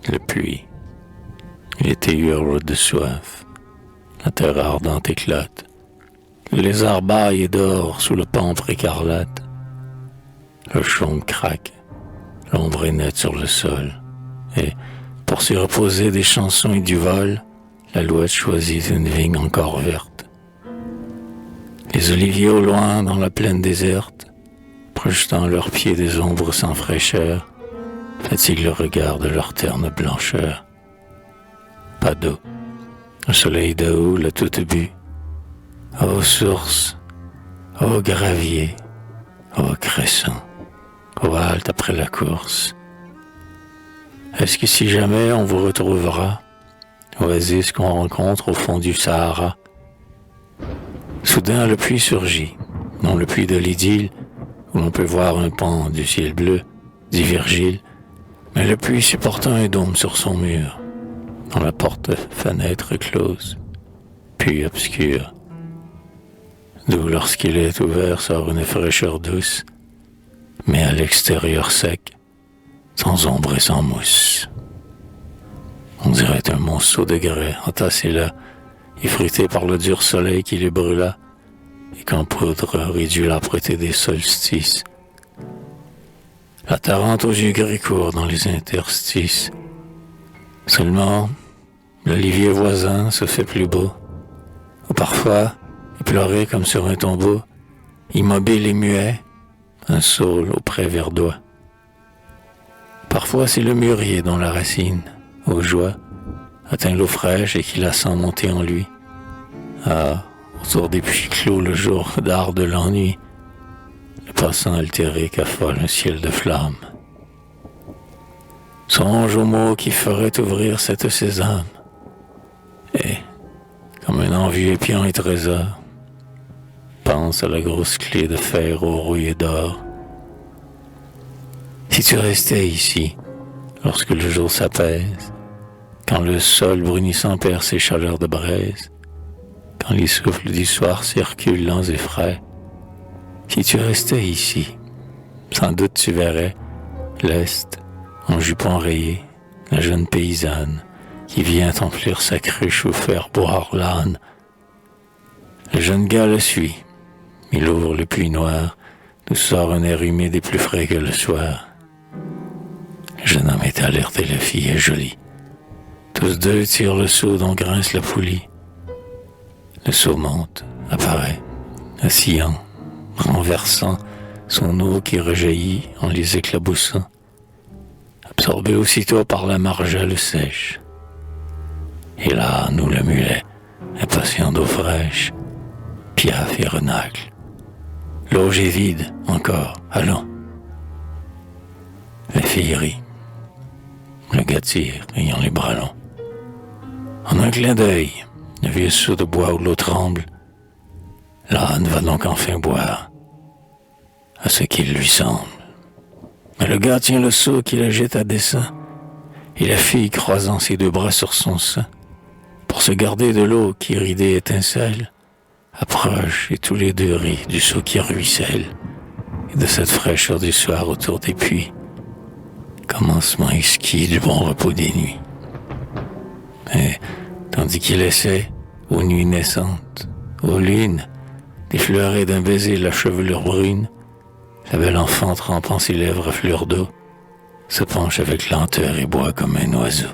la pluie. L'été hurle de soif. La terre ardente éclate. Le lézard bâille et dort sous le pampre écarlate. Le chaume craque. L'ombre est nette sur le sol. Et, pour s'y reposer des chansons et du vol, l'alouette choisit une vigne encore verte. Les oliviers au loin dans la plaine déserte, projetant à leurs pieds des ombres sans fraîcheur, fatiguent le regard de leur terne blancheur. Pas d'eau. Le soleil d'août l'a tout bu. Ô source, ô gravier, ô crescent, ô halte après la course. Est-ce que si jamais on vous retrouvera, oasis qu'on rencontre au fond du Sahara, soudain le puits surgit, non le puits de l'idylle, où l'on peut voir un pan du ciel bleu, dit Virgile, mais le puits supportant un dôme sur son mur, dont la porte-fenêtre close, puis obscure, d'où lorsqu'il est ouvert sort une fraîcheur douce, mais à l'extérieur sec, sans ombre et sans mousse. On dirait un monceau de grès entassé là, effrité par le dur soleil qui les brûla, et qu'en poudre réduit l'âpreté des solstices. La Tarente aux yeux gris court dans les interstices. Seulement, l'olivier voisin se fait plus beau, ou parfois, éploré comme sur un tombeau, immobile et muet, un saule au pré verdois. Parfois c'est le mûrier dont la racine, aux joies, atteint l'eau fraîche et qui la sent monter en lui. Ah, autour des puits clos le jour d'art de l'ennui, le passant altéré qu'affole un ciel de flammes. Songe aux mots qui feraient ouvrir cette sésame, et, comme un envieux épiant et trésor, pense à la grosse clé de fer au rouillé d'or. Si tu restais ici, lorsque le jour s'apaise, quand le sol brunissant perd ses chaleurs de braise, quand les souffles du soir circulent lents et frais, si tu restais ici, sans doute tu verrais l'Est, en jupon rayé, la jeune paysanne qui vient emplir sa cruche ou faire boire l'âne. Le jeune gars le suit, il ouvre le puits noir, d'où sort un air humide et plus frais que le soir. Le jeune homme est alerte et la fille est jolie. Tous deux tirent le seau dont grince la poulie. Le seau monte, apparaît, oscillant, renversant son eau qui rejaillit en les éclaboussant, absorbé aussitôt par la margelle sèche. Et là, nous le mulet, impatient d'eau fraîche, piaffe et renacle. L'auge est vide, encore, allons. La fille rit. Le gars tire, ayant les bras longs. En un clin d'œil, le vieux seau de bois où l'eau tremble, l'âne va donc enfin boire, à ce qu'il lui semble. Mais le gars tient le seau qui la jette à dessein, et la fille, croisant ses deux bras sur son sein, pour se garder de l'eau qui ridée étincelle, approche et tous les deux rient du seau qui ruisselle, et de cette fraîcheur du soir autour des puits, commencement exquis du bon repos des nuits. Et tandis qu'il essaie, aux nuits naissantes, aux lunes, d'effleurer d'un baiser la chevelure brune, la belle enfant trempant ses lèvres à fleur d'eau, se penche avec lenteur et boit comme un oiseau.